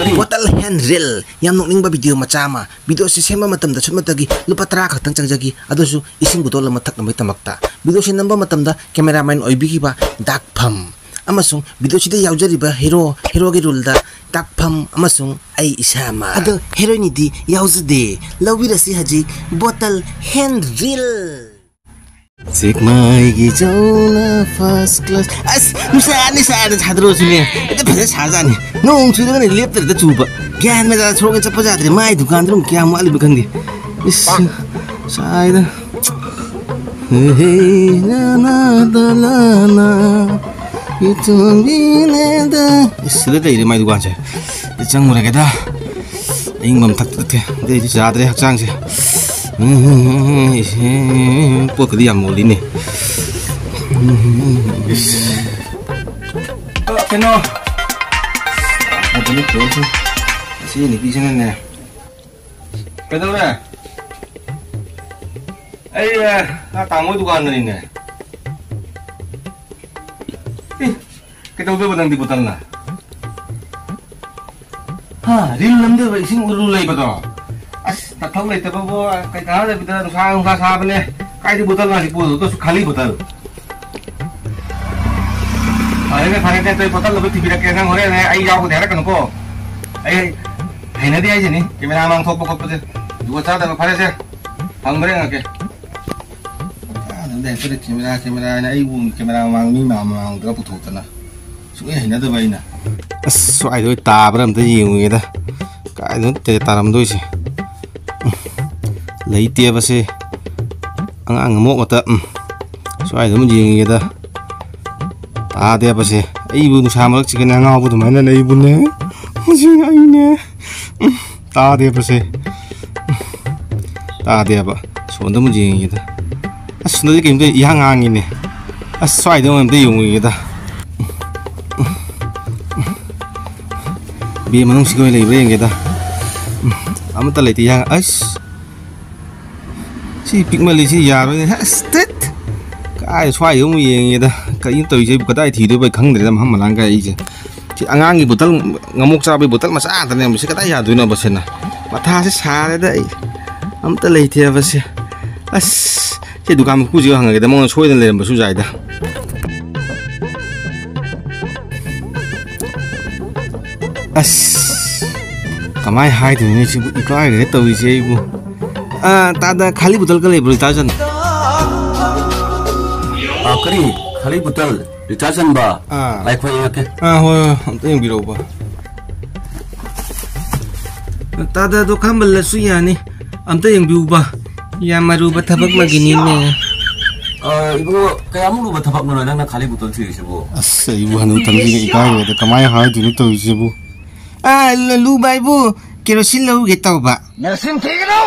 Bottle handle yang nukning ba video macama video si sema matam da chuma tagi lupa tara khatang changjagi adosu ising botol mathak namai tamakta video si namba matam da cameraman oibi ba dak pham amasung video sida yaujariba hero ge rule da dak pham amasung ai isama ado heroine di yaujde lawirasi haji bottle handle Sigma Gijona first class as musani sa hadro sune ite phase sajani nong chhuda ne lepter da chuba gyan me da chhoge chappa jadre mai dukan drum kya mu ali bukhandi is saida hey na na da la na itumi ne da is da ire mai dukan se chang mura ge da ing mam thak thak de jadre hak chang se Pua ke dia mau ini. Keno. Apa ni tu? Sini di sana ni. Betul tak? Tamu dukan ni ni. Kita udah benang di botol lah. Real lamde sing uru lagi betul. Tathau lai ta bo kai ka da bidar sa bane kai di botol na di pu to khali botol ai ne phane te botol lo ti bira ke na hore ne ai jaw ko dera kan ko ai haina di ai ni camera mang thok ko pe du cha da phane se hang bare ngake de se camera na ai bu camera mang mi mang da pu thok ta na su ai haina da bai na so ai doi ta bram te yi ngi da kai no te taram doi si lấy tia vào xe ăn mộ mà ta xoay giống gì vậy ta tia vào xe ấy bún sao mà chỉ cái nào ngao bún mấy lần ấy bún nè gì anh nè tia vào xe tia vào xuống giống gì vậy ta xuống đây kiếm cái ý hàng ngang nè xoay giống em thấy dùng vậy ta bây mà nó chỉ coi lấy về vậy ta mà ta lấy thì hàng ấy si pik mali si ya rồi stet cái xoay giống như vậy đó cái những từ gì cái đây thì đôi bay khăng để làm hâm mà làm cái gì thì ăn ăn gì bột tắc ngamuk sao bị bột tắc mà xa thế này mình sẽ cái tay ya đôi nào bớt xem nào mà tha sẽ xa đấy đấy ấm ta lấy thì bớt xem cái đồ cam cũ gì hàng ngày ta mong xoay lên bớt số dài đó cái mai hai thì này chỉ có ai để từ gì bu ta da khali botol ka le recharge kari khali botol recharge ba lai khoi ke hoi amta yeng biro ba ta da do khambal la su ya ni amta yeng biu ba ya maru ba thabak ma gini ne ibu kaya mu ba thabak no na khali botol thi se bu ibu hanu tam ji ka ga da kamai ha ju ni to ji bu lu bai bu kerosene lo ge tau ba Nasin tigro